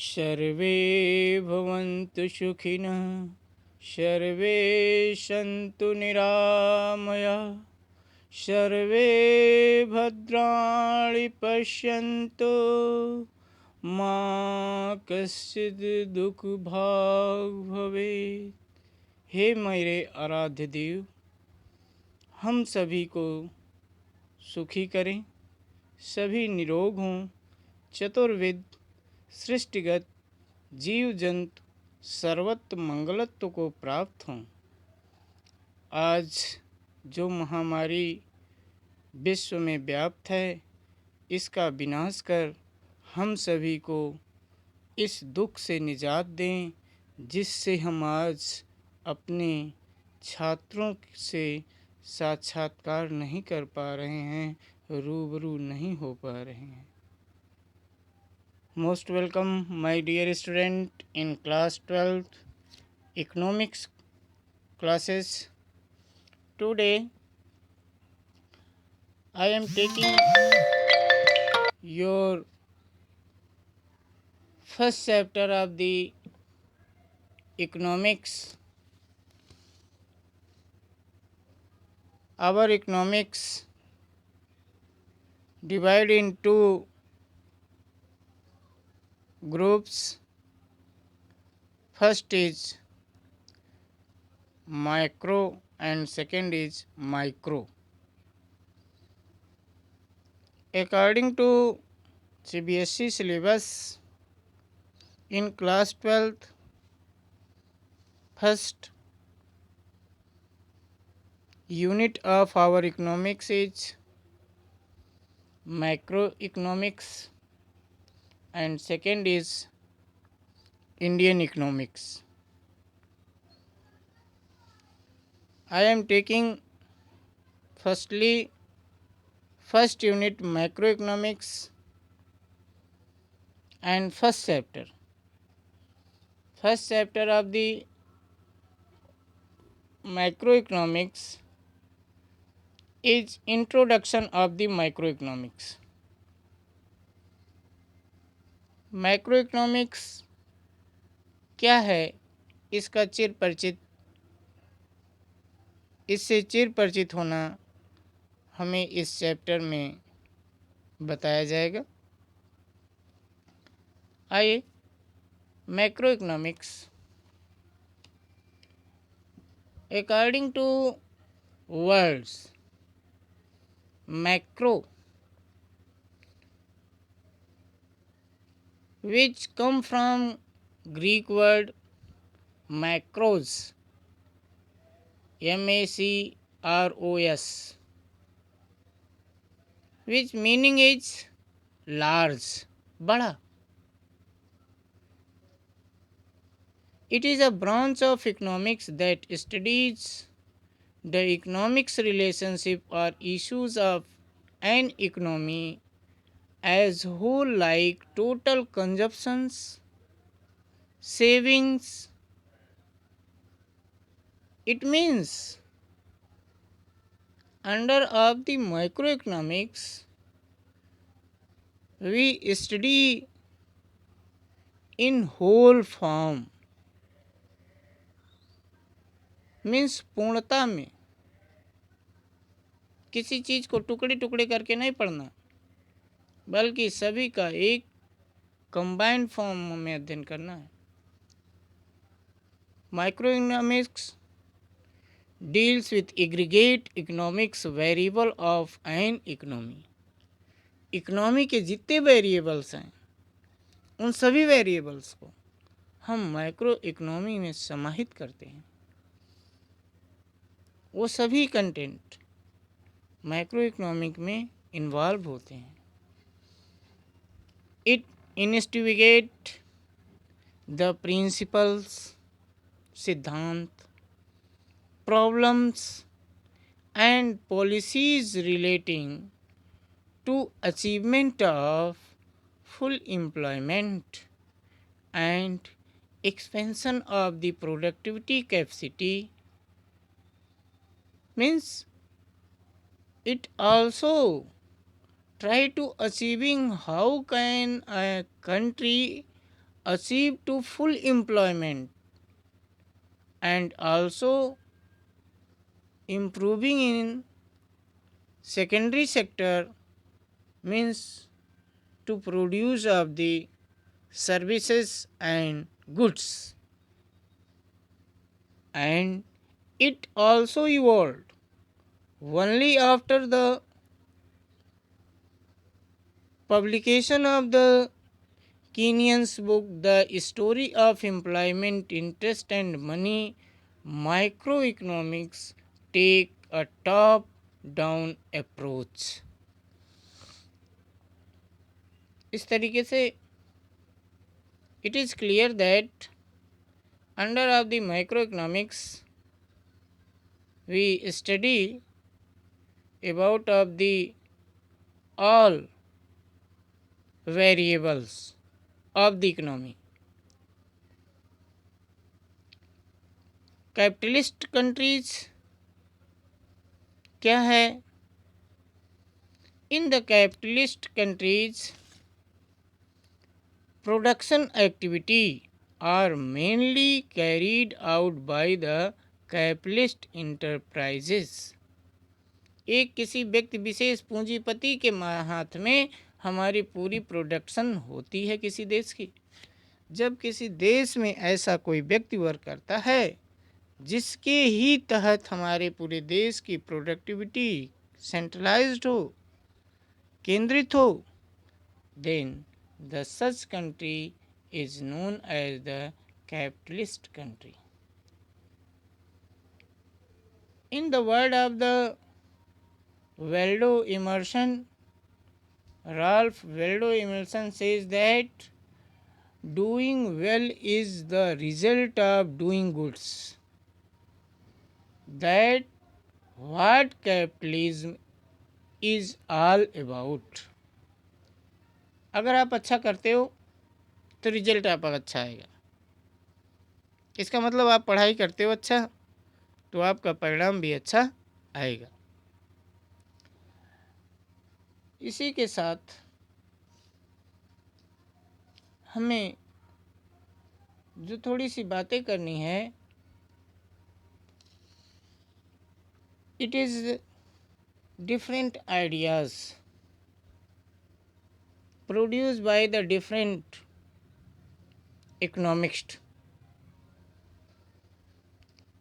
सर्वे भवन्तु सुखिनः सर्वे सन्तु निरामयाः सर्वे भद्राणि पश्यन्तु मा कश्चित् दुःखभाग् भवेत्। हे मेरे आराध्य देव, हम सभी को सुखी करें, सभी निरोग हों, चतुर्विध सृष्टिगत जीव जंतु सर्वत्र मंगलत्व को प्राप्त हों। आज जो महामारी विश्व में व्याप्त है, इसका विनाश कर हम सभी को इस दुख से निजात दें, जिससे हम आज अपने छात्रों से साक्षात्कार नहीं कर पा रहे हैं, रूबरू नहीं हो पा रहे हैं। Most welcome, my dear student in class 12th economics classes. Today I am taking your first chapter of the economics. Our economics divide into groups. First is macro and second is micro. According to CBSE syllabus, in class 12th, first unit of our economics is macroeconomics and second is Indian economics. I am taking first unit macroeconomics and first chapter. First chapter of the macroeconomics is introduction of the microeconomics. Macroeconomics क्या है, इससे चिर परिचित होना हमें इस chapter में बताया जाएगा। आइए, macroeconomics according to words macro which come from Greek word macros, MACROS, which meaning is large, bada. It is a branch of economics that studies the economics relationship or issues of an economy as whole, like total consumptions, savings. It means under of the microeconomics we study in whole form, means पूर्णता में, किसी चीज को टुकड़े टुकड़े करके नहीं पढ़ना, बल्कि सभी का एक कंबाइंड फॉर्म में अध्ययन करना है। Microeconomics deals with aggregate economics variable of an economy. Economy के जितने वेरिएबल्स हैं, उन सभी वेरिएबल्स को हम माइक्रो इकोनॉमी में समाहित करते हैं। वो सभी कंटेंट माइक्रो इकोनॉमिक में इन्वॉल्व होते हैं। इट इन्वेस्टिगेट द प्रिंसिपल्स, सिद्धांत, problems and policies relating to achievement of full employment and expansion of the productivity capacity. Means it also try to achieving how can a country achieve to full employment and also improving in secondary sector means to produce of the services and goods, and it also evolved only after the publication of the Kenyan's book The Story of Employment, Interest and Money, Microeconomics take a top down approach. इस तरीके से it is clear that under of the microeconomics we study about of the all variables of the economy. Capitalist countries क्या है? In the capitalist countries production activity are mainly carried out by the capitalist enterprises. एक किसी व्यक्ति विशेष पूंजीपति के हाथ में हमारी पूरी प्रोडक्शन होती है किसी देश की. जब किसी देश में ऐसा कोई व्यक्ति वर्क करता है जिसके ही तहत हमारे पूरे देश की प्रोडक्टिविटी सेंट्रलाइज्ड हो, केंद्रित हो, then the such country is known as the capitalist country. In the word of the Waldo Emerson, Ralph Waldo Emerson says that doing well is the result of doing goods. That what capitalism is all about. अगर आप अच्छा करते हो तो result आपका अच्छा आएगा. इसका मतलब आप पढ़ाई करते हो अच्छा तो आपका परिणाम भी अच्छा आएगा. इसी के साथ हमें जो थोड़ी सी बातें करनी है, it is different ideas produced by the different economist.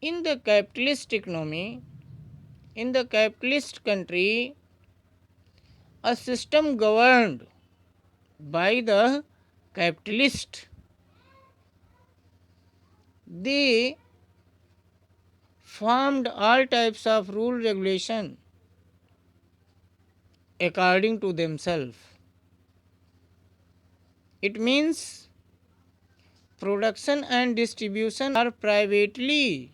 In the capitalist economy, in the capitalist country, a system governed by the capitalist, they formed all types of rule regulation according to themselves. It means production and distribution are privately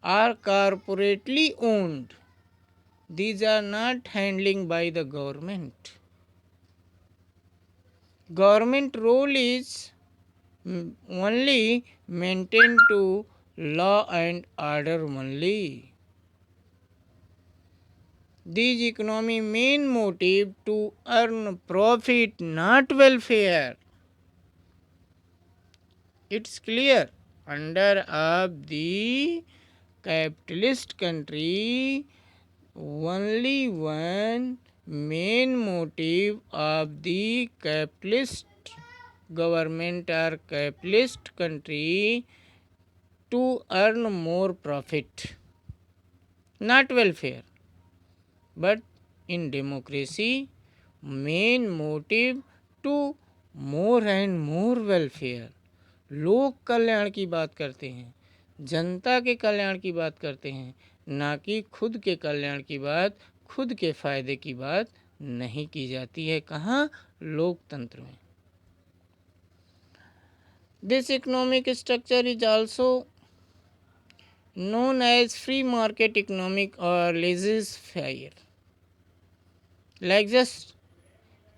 or corporately owned. These are not handling by the government. Government role is only maintained to law and order only. These economy main motive to earn profit, not welfare. It's clear. Under of the capitalist country, only one main motive of the capitalist government or capitalist country to earn more profit, not welfare. But in democracy, main motive to more and more welfare. लोक कल्याण की बात करते हैं, जनता के कल्याण की बात करते हैं, ना कि खुद के कल्याण की बात, खुद के फायदे की बात नहीं की जाती है. कहाँ? लोकतंत्र में. This economic structure is also known as free market economic or laissez-faire. Like just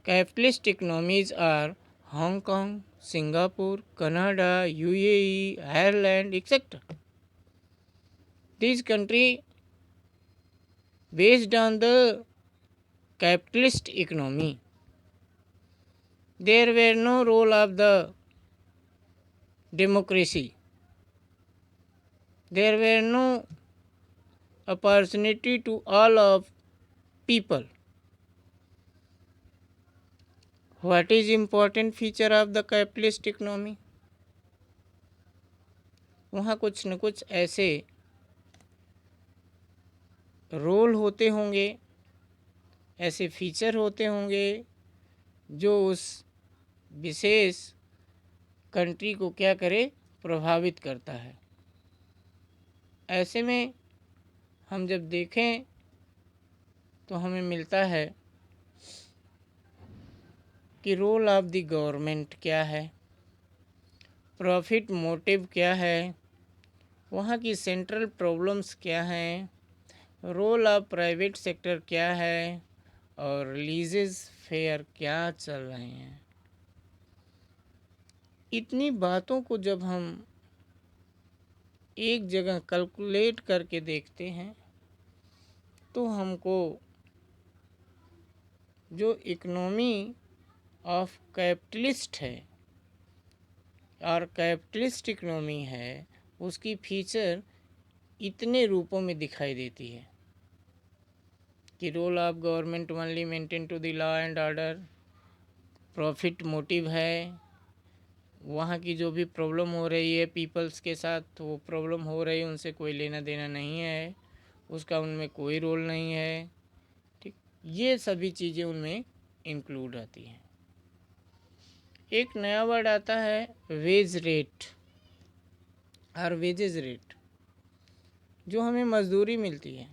capitalist economies are Hong Kong, Singapore, Canada, UAE, Ireland, etc. These countries based on the capitalist economy. There were no role of the democracy. There were no opportunity to all of people. What is important feature of the capitalist economy? वहाँ कुछ न कुछ ऐसे role होते होंगे, ऐसे feature होते होंगे जो उस विशेष कंट्री को क्या करे, प्रभावित करता है। ऐसे में हम जब देखें तो हमें मिलता है कि रोल ऑफ द गवर्नमेंट क्या है, प्रॉफिट मोटिव क्या है, वहाँ की सेंट्रल प्रॉब्लम्स क्या हैं, रोल ऑफ प्राइवेट सेक्टर क्या है और रिलीजेस फेयर क्या चल रहे हैं। इतनी बातों को जब हम एक जगह कैलकुलेट करके देखते हैं तो हमको जो इकोनॉमी ऑफ कैपिटलिस्ट है और कैपिटलिस्ट इकोनॉमी है उसकी फीचर इतने रूपों में दिखाई देती है कि role of government only maintain to the law and order, profit motive है, वहाँ की जो भी प्रॉब्लम हो रही है पीपल्स के साथ, तो वो प्रॉब्लम हो रही है उनसे कोई लेना देना नहीं है, उसका उनमें कोई रोल नहीं है। ठीक, ये सभी चीज़ें उनमें इंक्लूड रहती हैं। एक नया वर्ड आता है वेज रेट और वेजेस रेट। जो हमें मजदूरी मिलती है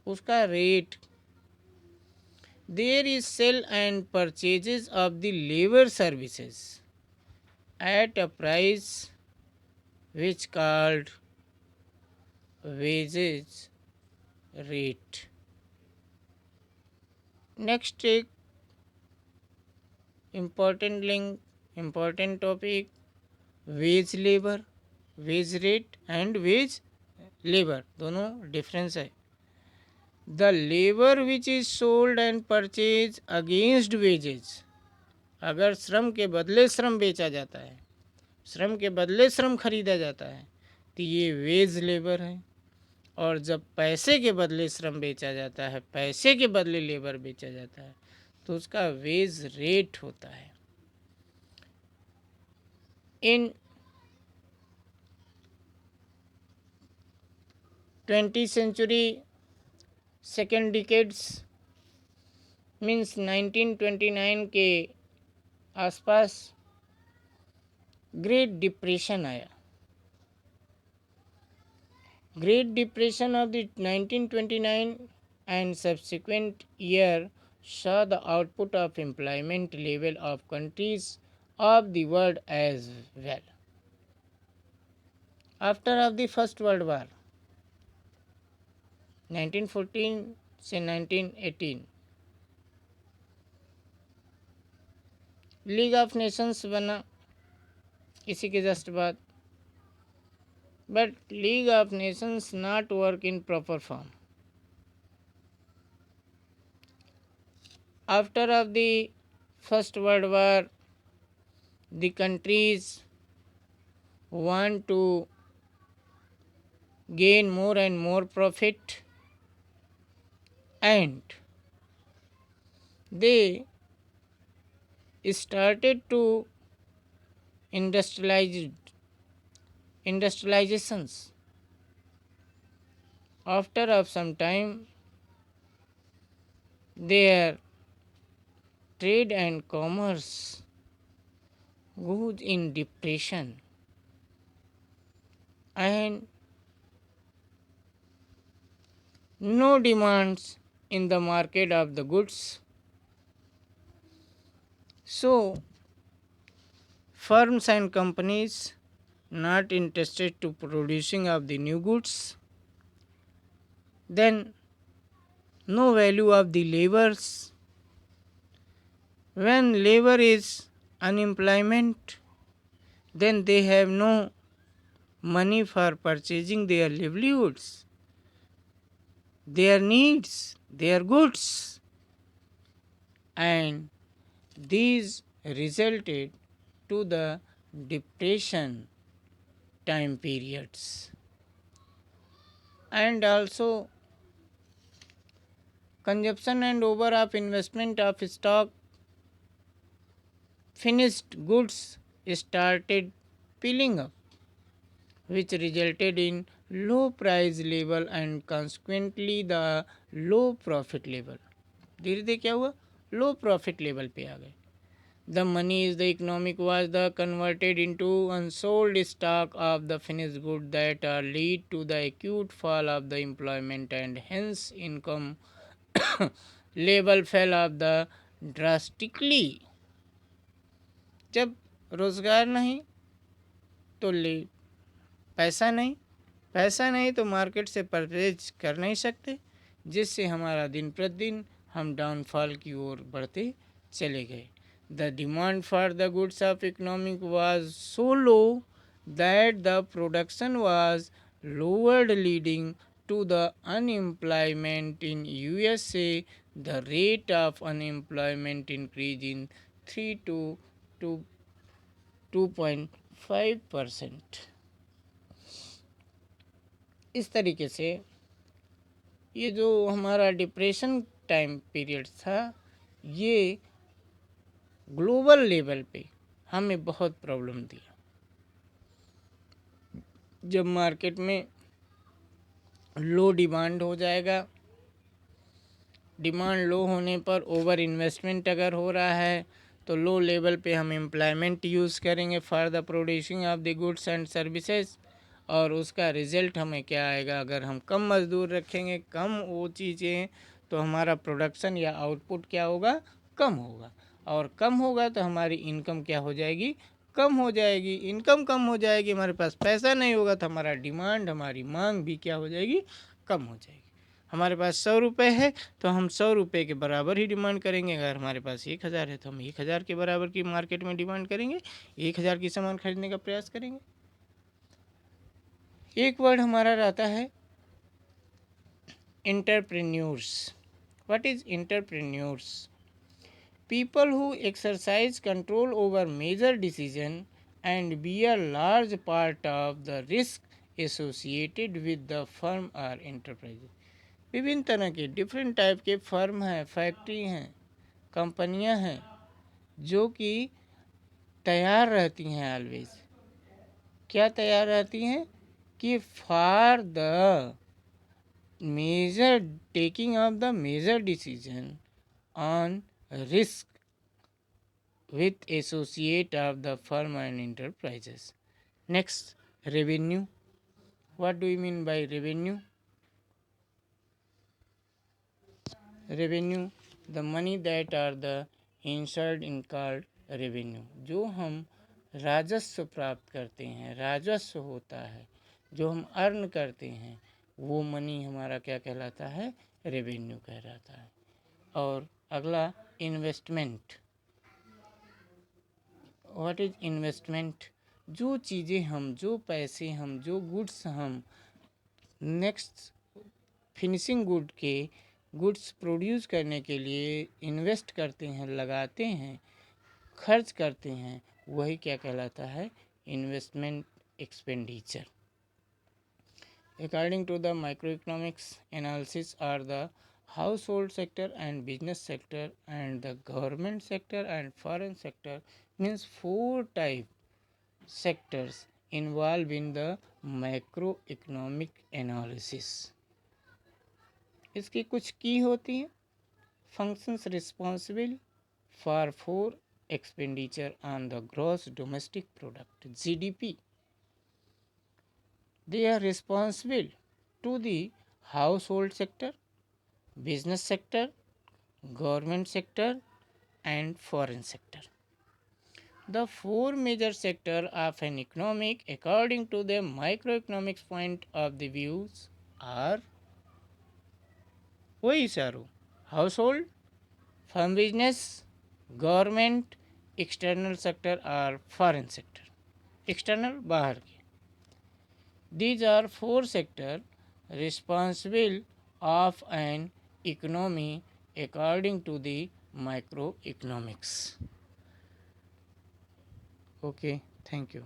उसका rate, there is sale and purchases of the labour services at a price which called wages rate. Next एक important link, important topic, wage labor, wage rate and wage labor दोनों difference है। The labor which is sold and purchased against wages, अगर श्रम के बदले श्रम बेचा जाता है, श्रम के बदले श्रम खरीदा जाता है तो ये वेज लेबर है। और जब पैसे के बदले श्रम बेचा जाता है, पैसे के बदले लेबर बेचा जाता है तो उसका वेज रेट होता है। In 20th century second decades means 1929 के आसपास ग्रेट डिप्रेशन आया। Great depression of the 1929 and subsequent year saw the output of employment level of countries of the world as well. After of the First World War 1914 से 1918 league of Nations बना इसी के just बाद, but league of Nations not work in proper form. After of the First World War, the countries want to gain more and more profit and they started to industrializations. After of some time, their trade and commerce goes in depression and no demands in the market of the goods. So firms and companies not interested to producing of the new goods, then no value of the labors. When labor is unemployment, then they have no money for purchasing their livelihoods, their needs, their goods, and these resulted to the depression time periods, and also consumption and over of investment of stock finished goods started piling up, which resulted in low price level and consequently the low profit level. धीरे धीरे क्या हुआ, लो profit level पे आ गए. The money is the economic was the converted into unsold stock of the finished good that lead to the acute fall of the employment and hence income level fell of the drastically. जब रोजगार नहीं तो ले पैसा नहीं, पैसा नहीं तो मार्केट से परचेज कर नहीं सकते, जिससे हमारा दिन प्रतिदिन हम डाउनफॉल की ओर बढ़ते चले गए. The demand for the goods of economic was so low that the production was lowered leading to the unemployment in USA. The rate of unemployment increase in 3 to 2.5%. इस तरीके से ये जो हमारा डिप्रेशन टाइम पीरियड था, ये global level पे हमें बहुत प्रॉब्लम दिया. जब मार्केट में लो डिमांड हो जाएगा, डिमांड लो होने पर ओवर इन्वेस्टमेंट अगर हो रहा है तो लो लेवल पे हम एम्प्लॉयमेंट यूज़ करेंगे for the producing of the goods and services, और उसका रिज़ल्ट हमें क्या आएगा, अगर हम कम मज़दूर रखेंगे, कम वो चीज़ें, तो हमारा प्रोडक्शन या आउटपुट क्या होगा, कम होगा, और कम होगा तो हमारी इनकम क्या हो जाएगी, कम हो जाएगी. इनकम कम हो जाएगी, हमारे पास पैसा नहीं होगा तो हमारा डिमांड, हमारी मांग भी क्या हो जाएगी, कम हो जाएगी. हमारे पास 100 रुपये है तो हम 100 रुपये के बराबर ही डिमांड करेंगे. अगर हमारे पास 1000 है तो हम 1000 के बराबर की मार्केट में डिमांड करेंगे, 1000 की सामान खरीदने का प्रयास करेंगे. एक वर्ड हमारा रहता है entrepreneurs. What is entrepreneurs? People who exercise control over major decision and bear large part of the risk associated with the firm or enterprise. विभिन्न तरह के डिफरेंट टाइप के फर्म हैं, फैक्ट्री हैं, कंपनियां हैं जो कि तैयार रहती हैं ऑलवेज. क्या तैयार रहती हैं कि for the major taking of the major decision on risk with associate of the firm and enterprises. Next, revenue. What do you mean by revenue? Revenue, the money that are the insured in called revenue. जो हम राजस्व प्राप्त करते हैं, राजस्व होता है, जो हम अर्न करते हैं, वो मनी हमारा क्या कहलाता है, रेवेन्यू कहलाता है. और अगला इन्वेस्टमेंट. What is investment? जो चीज़ें हम, जो पैसे हम, जो गुड्स हम नेक्स्ट फिनिशिंग गुड के गुड्स प्रोड्यूस करने के लिए इन्वेस्ट करते हैं, लगाते हैं, खर्च करते हैं, वही क्या कहलाता है, investment expenditure. According to the micro economics analysis are the household sector and business sector and the government sector and foreign sector, means 4 type sectors involved in the macroeconomic analysis. इसकी कुछ की होती हैं. functions responsible for 4 expenditure on the gross domestic product, GDP. They are responsible to the household sector, business sector, government sector and foreign sector. The 4 major sectors of an economic according to the microeconomics point of the views are वही सारो household, firm business, government, external sector और foreign sector. external बाहर के. These are 4 sectors responsible of an economy according to the microeconomics. Okay. Thank you.